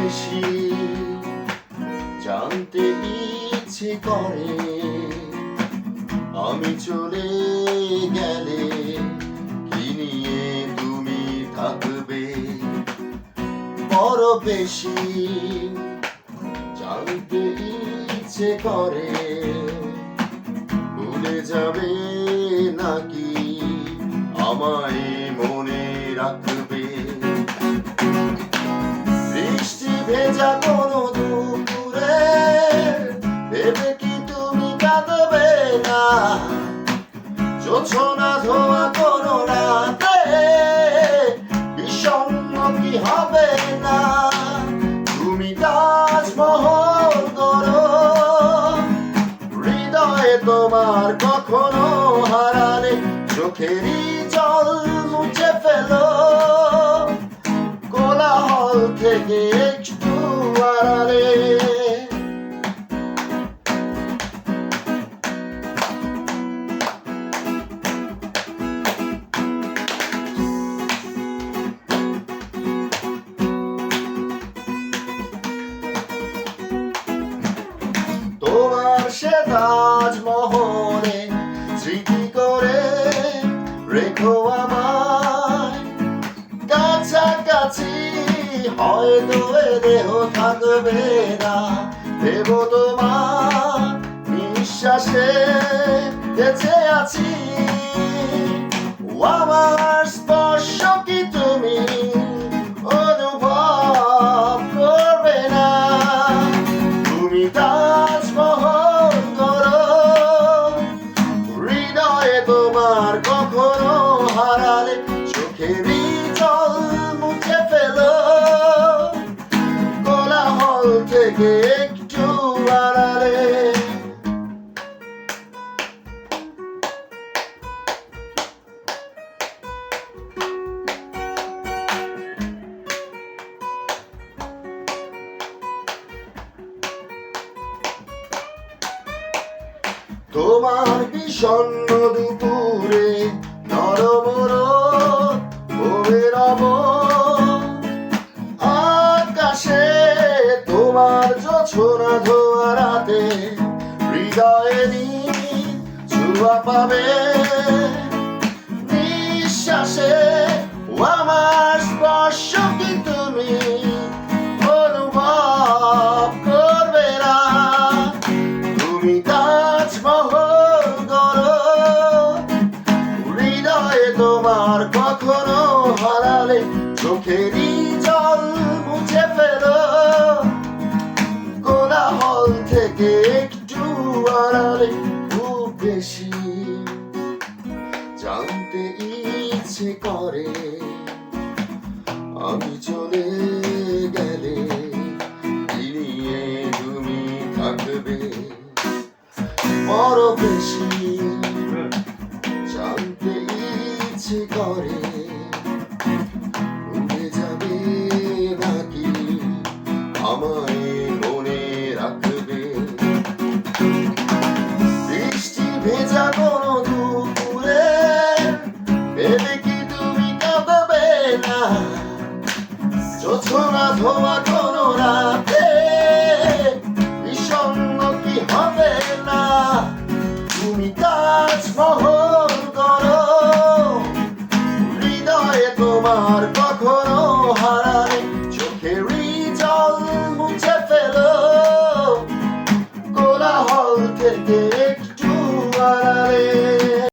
বেশি জানতে ইচ্ছে করে আমি চলে গেলে কি নিয়ে তুমি থাকবে বড় বেশি জানতে ইচ্ছে করে ভুলে যাবে নাকি আমায় মনে রাখবে বৃষ্টি ভেজা কোনো দুপুরে ভেবে কি তুমি কাঁদবে না জোছনা ধোয়া কোনো রাতে বিষণ্ণ কি হবে না তুমি তাজমহল করো হৃদয়ে তোমার কখনো হারালে চোখেরই জল মুছে ফেলো কোলাহল থেকে একটু আড়ালে তোমার সে তাজমহলে স্মৃতি করে রেখো আমায় কাছাকাছি হয়তো এ দেহ থাকবে না দেব তোমার নিঃশ্বাসে বেঁচে আছি আমার স্পর্শ কি তুমি অনুভব করবে না তুমি তাজমহল করো হৃদয়ে তোমার কখনো হারালে চোখেরই জল মুছে ফেলো কোলাহল থেকে একটু আড়ালে তোমার বিষণ্ণ দুপুরে নরম রোদ বয়ে রব আকাশে তোমার জোছনা ধোয়া রাতে হৃদয়ে ছোঁয়া পাবে নিঃশ্বাসে আমার স্পর্শ কি তুমি অনুভব করবে না তুমি তাজমহল করো হৃদয়ে তোমার কখনো হারালে চোখেরই জল মুছে ফেলো কোলাহল থেকে একটু আড়ালে খুব বেশি জানতে ইচ্ছে করে আমি চলে গেলে কি নিয়ে তুমি থাকবে বড় বেশি জানতে ইচ্ছে করে ভুলে যাবে নাকি আমায় মনে রাখবে বৃষ্টি ভেজা কোনো দুপুরে ভেবে কি তুমি কাঁদবে না জোছনা ধোয়া কোনো রাতে বিষণ্ণ কি হবে না তুমি তাজমহল করো হৃদয়ে তোমার কখনো হারা